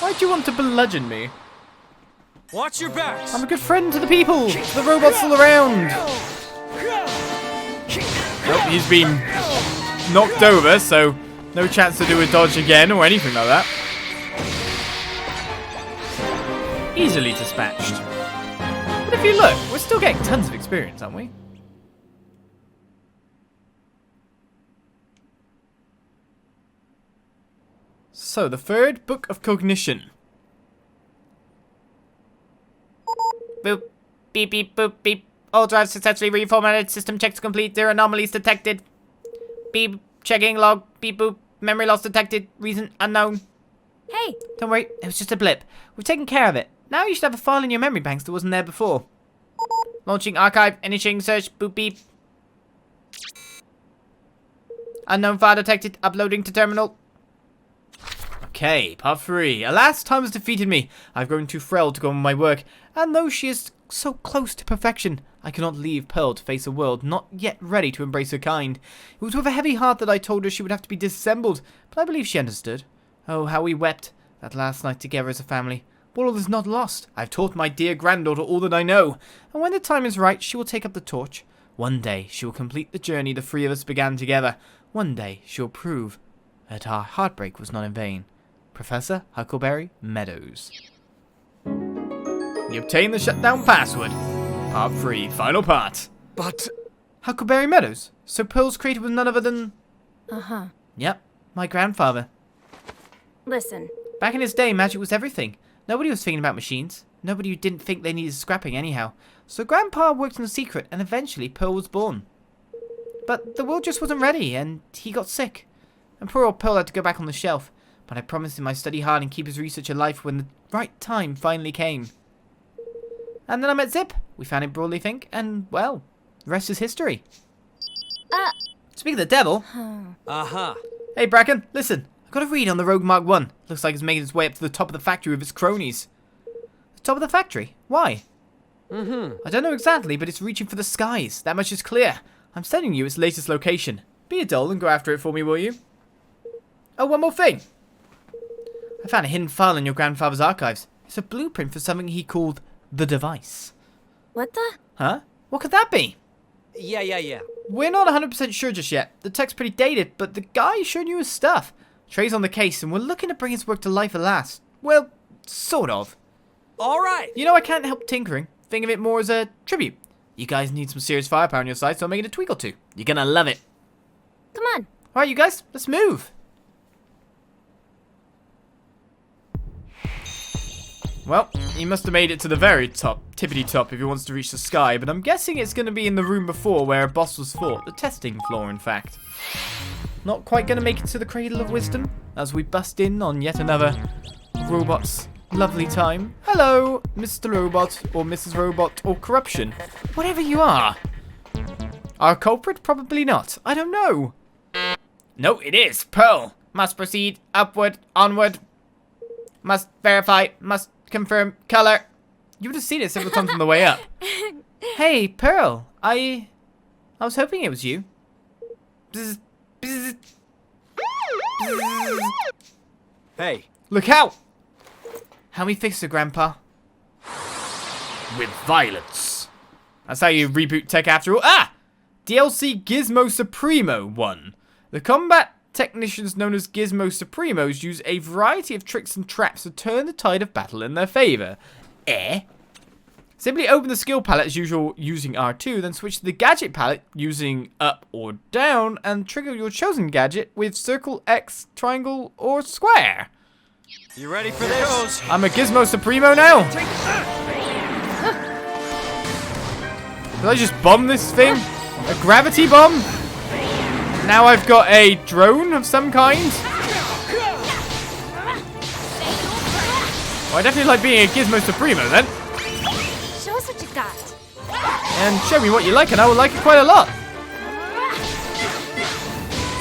Why'd you want to bludgeon me? Watch your backs. I'm a good friend to the people, to the robots all around. Nope, he's been knocked over, so no chance to do a dodge again or anything like that. Easily dispatched. But if you look, we're still getting tons of experience, aren't we? So, the third book of cognition. Boop. Beep, beep, boop, beep. All drives successfully reformatted. System checks complete. There are anomalies detected. Beep. Checking log. Beep, boop. Memory loss detected. Reason unknown. Hey, Don't worry, it was just a blip. We've taken care of it. Now you should have a file in your memory banks that wasn't there before. Launching archive. Initiating search. Boop, beep. Unknown file detected. Uploading to terminal. Okay, part 3. Alas, time has defeated me. I've grown too frail to go on my work, and though she is so close to perfection, I cannot leave P.U.R.L to face a world not yet ready to embrace her kind. It was with a heavy heart that I told her she would have to be disassembled, but I believe she understood. Oh, how we wept that last night together as a family. But all is not lost. I've taught my dear granddaughter all that I know, and when the time is right, she will take up the torch. One day, she will complete the journey the three of us began together. One day, she will prove that our heartbreak was not in vain. Professor Huckleberry Meadows. You obtained the shutdown password. Part 3, final part. But Huckleberry Meadows? So P.U.R.L's creator was none other than... uh-huh. Yep, my grandfather. Listen, Back in his day, magic was everything. Nobody was thinking about machines. Nobody didn't think they needed scrapping anyhow. So Grandpa worked in secret, and eventually P.U.R.L was born. But the world just wasn't ready, and he got sick. And poor old P.U.R.L had to go back on the shelf. But I promised him I'd study hard and keep his research alive when the right time finally came. And then I met Zip. We founded Broadleaf Inc. And, well, the rest is history. Speaking of the devil... aha. Hey, Bracken, listen. I've got a read on the Rogue Mark 1. Looks like it's making its way up to the top of the factory with its cronies. The top of the factory? Why? I don't know exactly, but it's reaching for the skies. That much is clear. I'm sending you its latest location. Be a doll and go after it for me, will you? Oh, one more thing. I found a hidden file in your grandfather's archives. It's a blueprint for something he called the device. what the? Huh? What could that be? Yeah. We're not 100% sure just yet. The tech's pretty dated, but the guy showed you his stuff. Trey's on the case, and we're looking to bring his work to life at last. Well, sort of. All right. You know, I can't help tinkering. Think of it more as a tribute. You guys need some serious firepower on your side, so I'm making a tweak or two. You're gonna love it. Come on. Alright, you guys, let's move. Well, he must have made it to the very top, tippity top, if he wants to reach the sky, but I'm guessing it's going to be in the room before where a boss was fought, the testing floor in fact. Not quite going to make it to the Cradle of Wisdom, as we bust in on yet another robot's lovely time. Hello, Mr. Robot, or Mrs. Robot, or Corruption, whatever you are. Our culprit? Probably not, I don't know. No, it is. P.U.R.L. Must proceed. Upward. Onward. Must verify. Must confirm. Color. You would have seen it several times on the way up. Hey, P.U.R.L. I was hoping it was you. Bzz, bzz, bzz. Hey. Look out! How we fix it, Grandpa? With violence. That's how you reboot tech after all. Ah! DLC Gizmo Supremo 1. The combat technicians known as Gizmo Supremos use a variety of tricks and traps to turn the tide of battle in their favor. Simply open the skill palette as usual using R2, then switch to the gadget palette using up or down, and trigger your chosen gadget with circle, X, triangle, or square. You ready for this? I'm a Gizmo Supremo now. Did I just bomb this thing? A gravity bomb? Now I've got a drone of some kind? Well, I definitely like being a Gizmo Supremo then. Show us what you got. And show me what you like and I will like it quite a lot.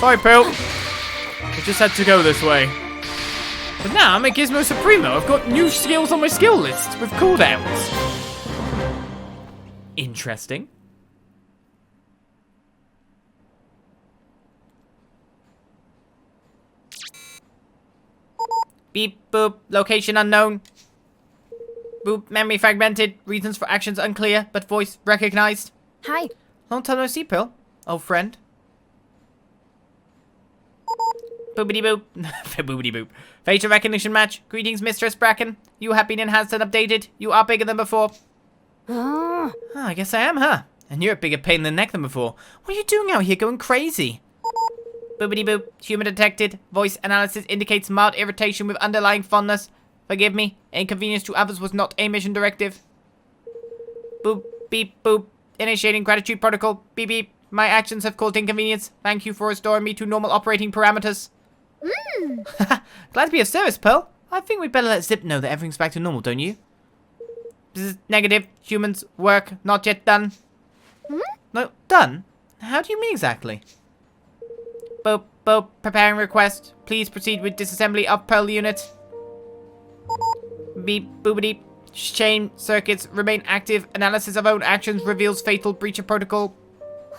Sorry, P.U.R.L. I just had to go this way. But now I'm a Gizmo Supremo. I've got new skills on my skill list with cooldowns. Interesting. Beep, boop. Location unknown. Boop. Memory fragmented. Reasons for actions unclear, but voice recognized. Hi. Long time no see, P.U.R.L. Old friend. Boopity boop. Boopity boop. Facial recognition match. Greetings, Mistress Bracken. You have been enhanced and updated. You are bigger than before. Ah. Oh, I guess I am, huh? And you're a bigger pain in the neck than before. What are you doing out here going crazy? Boopity boop. Human detected. Voice analysis indicates mild irritation with underlying fondness. Forgive me. Inconvenience to others was not a mission directive. Boop. Beep. Boop. Initiating gratitude protocol. Beep beep. My actions have caused inconvenience. Thank you for restoring me to normal operating parameters. Glad to be of service, P.U.R.L. I think we'd better let Zip know that everything's back to normal, don't you? This is negative. Humans work not yet done. No, done? How do you mean exactly? Boop, boop. Preparing request. Please proceed with disassembly of P.U.R.L. unit. Beep, boopity. Chain circuits remain active. Analysis of own actions reveals fatal breach of protocol.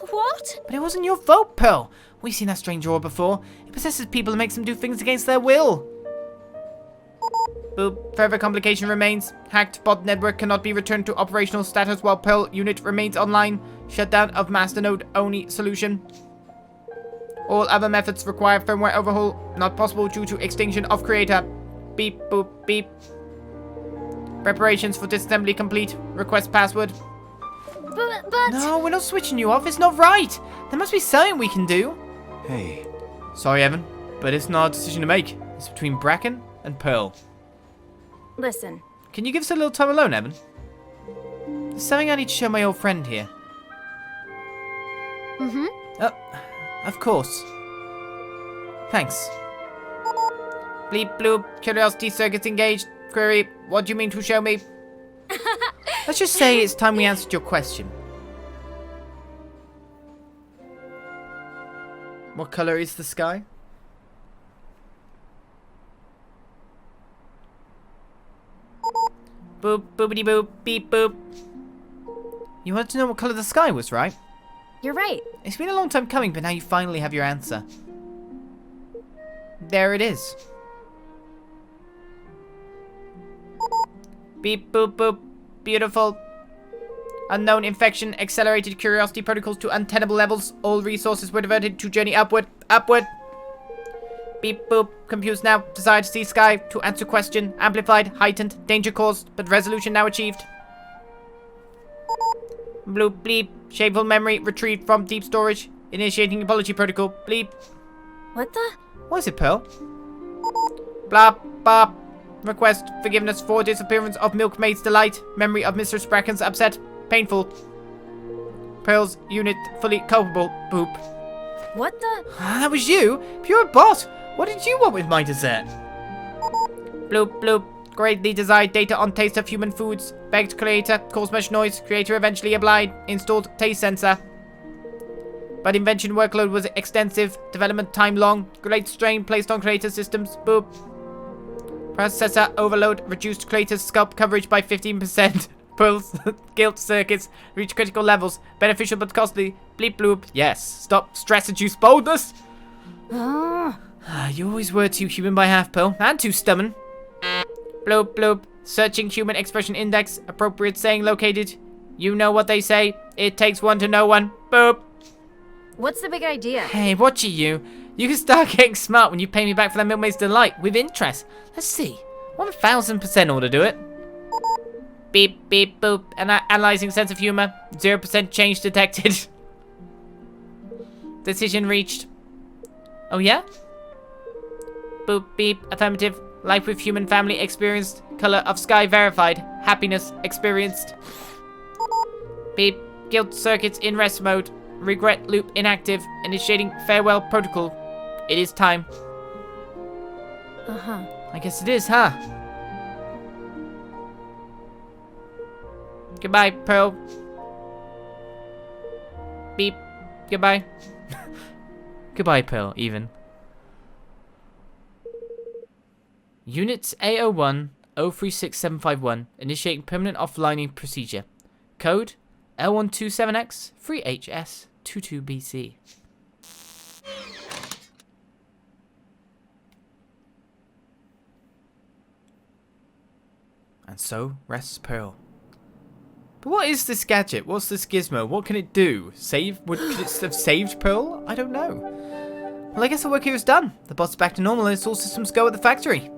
What? But it wasn't your fault, P.U.R.L. We've seen that strange aura before. It possesses people and makes them do things against their will. Boop. Further complication remains. Hacked bot network cannot be returned to operational status while P.U.R.L. unit remains online. Shutdown of master node only solution. All other methods require firmware overhaul. Not possible due to extinction of creator. Beep, boop, beep. Preparations for disassembly complete. Request password. But... No, we're not switching you off. It's not right. There must be something we can do. Hey. Sorry, Evan, but it's not a decision to make. It's between Bracken and P.U.R.L. Listen. Can you give us a little time alone, Evan? There's something I need to show my old friend here. Of course. Thanks. Bleep bloop. Curiosity circuits engaged. Query, what do you mean to show me? Let's just say it's time we answered your question. What color is the sky? Boop, boopity boop, beep boop. You wanted to know what color the sky was, right? You're right. It's been a long time coming, but now you finally have your answer. There it is. Beep boop boop. Beautiful. Unknown infection accelerated curiosity protocols to untenable levels. All resources were diverted to journey upward. Upward. Beep boop. Computes now. Desire to see sky. To answer question. Amplified. Heightened. Danger caused. But resolution now achieved. Bloop bleep. Shameful memory retrieved from deep storage. Initiating apology protocol. Bleep. What the? What is it, P.U.R.L.? Blop bop. Request forgiveness for disappearance of Milkmaid's delight. Memory of Mr. Bracken's upset. Painful. P.U.R.L.'s unit fully culpable. Boop. What the? That was you? Pure bot. What did you want with my dessert? Bloop bloop. Greatly desired data on taste of human foods. Begged creator. Caused much noise. Creator eventually obliged. Installed taste sensor. But invention workload was extensive. Development time long. Great strain placed on creator systems. Boop. Processor overload reduced creator's scalp coverage by 15%. P.U.R.L.'s guilt circuits reach critical levels. Beneficial but costly. Bleep bloop. Yes. Stop stress-induced boldness. You always were too human by half, P.U.R.L. And too stubborn. Bloop bloop. Searching human expression index. Appropriate saying located. You know what they say. It takes one to know one. Boop. What's the big idea? Hey, watch you. You can start getting smart when you pay me back for that Milkmaid's delight with interest. Let's see. 1000% ought to do it. Beep, beep, boop. Analyzing sense of humor. 0% change detected. Decision reached. Oh, yeah? Boop, beep. Affirmative. Life with human family experienced. Color of sky verified. Happiness experienced. Beep. Guilt circuits in rest mode. Regret loop inactive. Initiating farewell protocol. It is time. I guess it is, huh? Goodbye, P.U.R.L. Beep. Goodbye. Goodbye, P.U.R.L. even. Units A01 036751 initiating permanent offlining procedure. Code L127X 3HS 22BC. And so rests P.U.R.L. But what is this gadget? What's this gizmo? What can it do? Save? Could it have saved P.U.R.L? I don't know. Well, I guess the work here is done. The boss is back to normal and it's all systems go at the factory.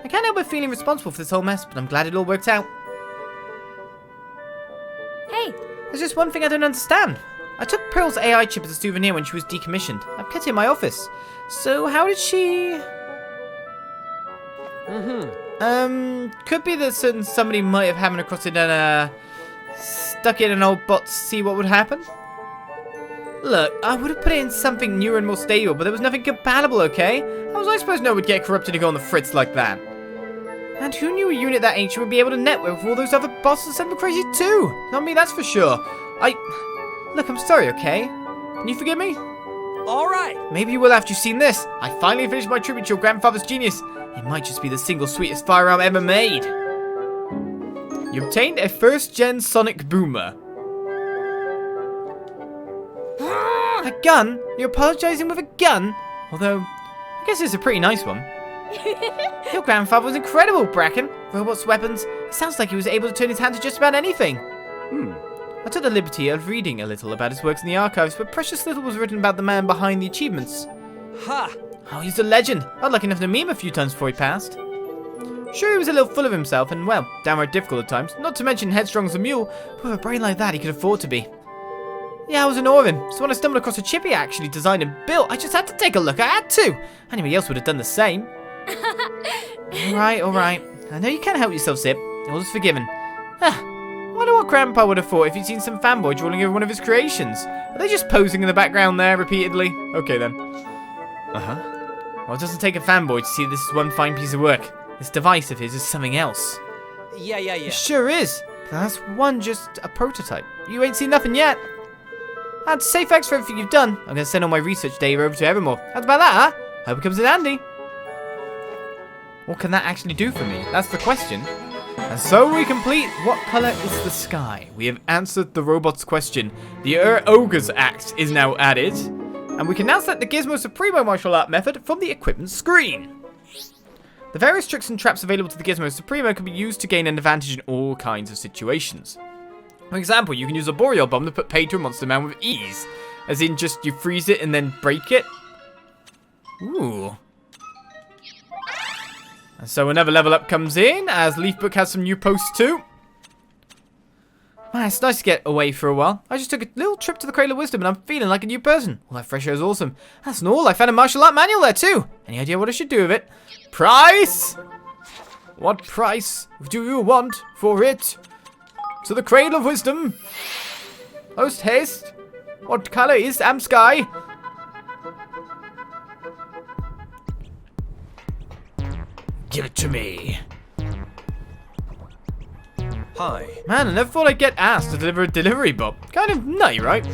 I can't help but feeling responsible for this whole mess, but I'm glad it all worked out. Hey, There's just one thing I don't understand. I took P.U.R.L's AI chip as a souvenir when she was decommissioned. I've kept it in my office. So how did she... Could be that somebody might have happened across it and, stuck it in an old bot to see what would happen. Look, I would have put it in something newer and more stable, but there was nothing compatible, okay? How was I supposed to know it would get corrupted and go on the fritz like that? And who knew a unit that ancient would be able to network with all those other bosses and send them crazy too? Not me, that's for sure. Look, I'm sorry, okay? Can you forgive me? All right. Maybe you will after you've seen this. I finally finished my tribute to your grandfather's genius. It might just be the single sweetest firearm ever made. You obtained a first-gen sonic boomer. A gun? You're apologizing with a gun? Although, I guess it's a pretty nice one. Your grandfather was incredible, Bracken. Robots, weapons. It sounds like he was able to turn his hand to just about anything. I took the liberty of reading a little about his works in the archives, but precious little was written about the man behind the achievements. Ha! Oh, he's a legend. I was lucky enough to meet him a few times before he passed. Sure, he was a little full of himself and, well, downright difficult at times. Not to mention headstrong as a mule. But with a brain like that, he could afford to be. Yeah, I was in awe of him. So when I stumbled across a chip he actually designed and built, I just had to take a look. I had to. Anybody else would have done the same. All right. I know you can't help yourself, Zip. All is forgiven. I wonder what Grandpa would have thought if he'd seen some fanboy drawing over one of his creations. Are they just posing in the background there repeatedly? Okay then. Well, it doesn't take a fanboy to see this is one fine piece of work. This device of his is something else. Yeah. It sure is. But that's just a prototype. You ain't seen nothing yet. And to say thanks for everything you've done, I'm going to send all my research data over to Evermore. How's about that, huh? Hope it comes in handy. What can that actually do for me? That's the question. And so we complete What Color is the Sky? We have answered the robot's question. The Ogre's Axe is now added. And we can now select the Gizmo Supremo martial art method from the equipment screen. The various tricks and traps available to the Gizmo Supremo can be used to gain an advantage in all kinds of situations. For example, you can use a Boreal Bomb to put pain to a monster man with ease. As in just you freeze it and then break it. Ooh. And so another level up comes in, as Leafbook has some new posts too. Man, it's nice to get away for a while. I just took a little trip to the Cradle of Wisdom and I'm feeling like a new person. All that fresh air is awesome. That's not all, I found a martial art manual there too. Any idea what I should do with it? Price? What price do you want for it? To the Cradle of Wisdom. Post haste. What color is sky? Give it to me. Hi. Man, I never thought I'd get asked to deliver a delivery bot. Kind of nutty, right?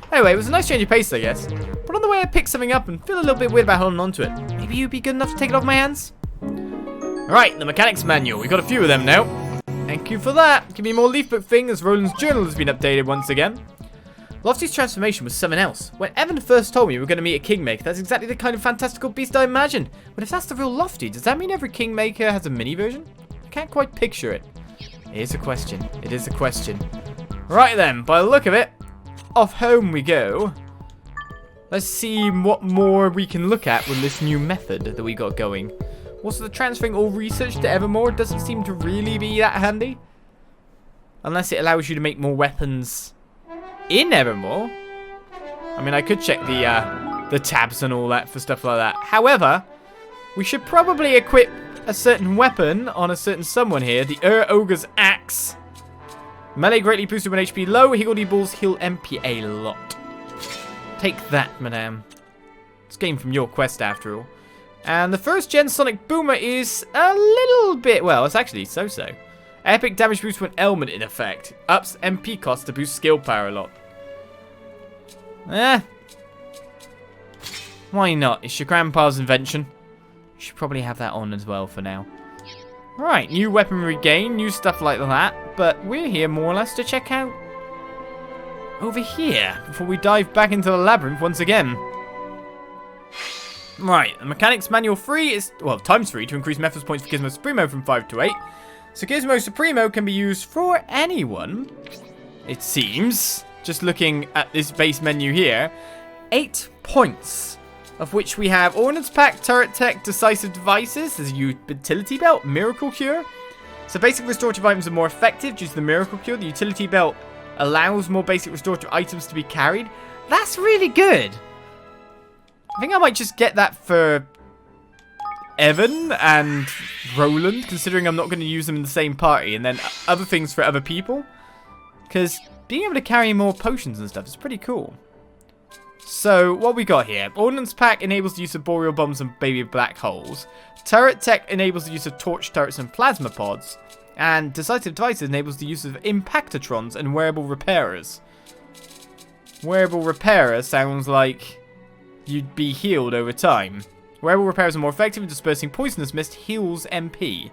Anyway, it was a nice change of pace, I guess. But on the way I picked something up and feel a little bit weird about holding onto it. Maybe you'd be good enough to take it off my hands? Alright, the mechanics manual. We got a few of them now. Thank you for that. Give me more Leafbook thing as Roland's journal has been updated once again. Lofty's transformation was something else. When Evan first told me we were going to meet a Kingmaker, that's exactly the kind of fantastical beast I imagined. But if that's the real Lofty, does that mean every Kingmaker has a mini version? I can't quite picture it. It is a question. It is a question. Right then, by the look of it, off home we go. Let's see what more we can look at with this new method that we got going. Also, the transferring all research to Evermore doesn't seem to really be that handy. Unless it allows you to make more weapons in Evermore. I mean, I could check the tabs and all that for stuff like that. However, we should probably equip a certain weapon on a certain someone here. The Ogre's Axe. Melee greatly boosted when HP low. Higgledy balls heal MP a lot. Take that, madame. It's game from your quest after all. And the first gen Sonic Boomer is a little bit, well, it's actually so-so. Epic damage boost when element in effect. Ups MP cost to boost skill power a lot. Why not? It's your grandpa's invention. You should probably have that on as well for now. Right, new weaponry gain, new stuff like that. But we're here more or less to check out over here before we dive back into the labyrinth once again. Right, the mechanics manual 3 is, well, times 3 to increase methods points for Gizmo Supremo from 5 to 8. So Gizmo Supremo can be used for anyone, it seems. Just looking at this base menu here. 8 points, of which we have Ordnance Pack, Turret Tech, Decisive Devices. There's a Utility Belt, Miracle Cure. So basic restorative items are more effective due to the Miracle Cure. The Utility Belt allows more basic restorative items to be carried. That's really good. I think I might just get that for Evan and Roland, considering I'm not going to use them in the same party, and then other things for other people. Because being able to carry more potions and stuff is pretty cool. So, what we got here? Ordnance Pack enables the use of Boreal Bombs and Baby Black Holes. Turret Tech enables the use of Torch Turrets and Plasma Pods. And Decisive Devices enables the use of Impactatrons and Wearable Repairers. Wearable Repairer sounds like you'd be healed over time. Wearable Repairers are more effective in dispersing Poisonous Mist, heals MP.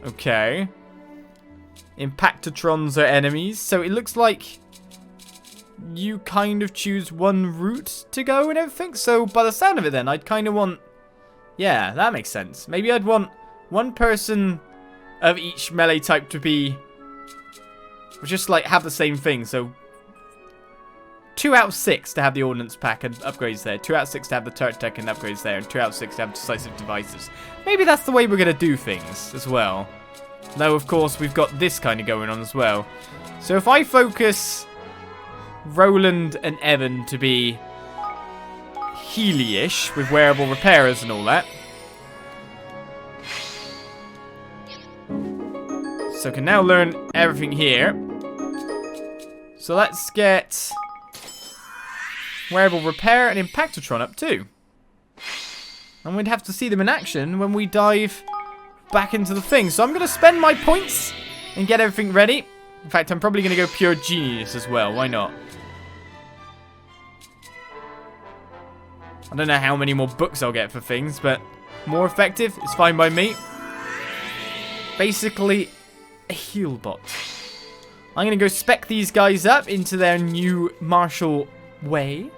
Okay. Impactatrons are enemies, so it looks like you kind of choose one route to go and everything. So by the sound of it then, I'd kind of want... Yeah, that makes sense. Maybe I'd want one person of each melee type to be... just like have the same thing, so... 2 out of 6 to have the Ordnance Pack and upgrades there. 2 out of 6 to have the Turret Tech and upgrades there. And 2 out of 6 to have Decisive Devices. Maybe that's the way we're going to do things as well. Though, of course, we've got this kind of going on as well. So if I focus Roland and Evan to be Healy-ish with Wearable Repairers and all that. So I can now learn everything here. So let's get Wearable Repair and Impactatron up too. And we'd have to see them in action when we dive back into the thing. So I'm going to spend my points and get everything ready. In fact, I'm probably going to go Pure Genius as well. Why not? I don't know how many more books I'll get for things, but more effective is fine by me. Basically, a heal bot. I'm going to go spec these guys up into their new martial way.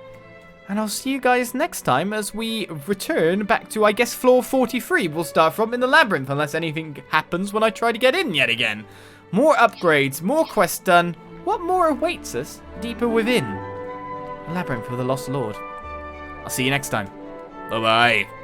And I'll see you guys next time as we return back to, I guess, floor 43. We'll start from in the Labyrinth, unless anything happens when I try to get in yet again. More upgrades, more quests done. What more awaits us deeper within the Labyrinth of the Lost Lord? I'll see you next time. Bye-bye.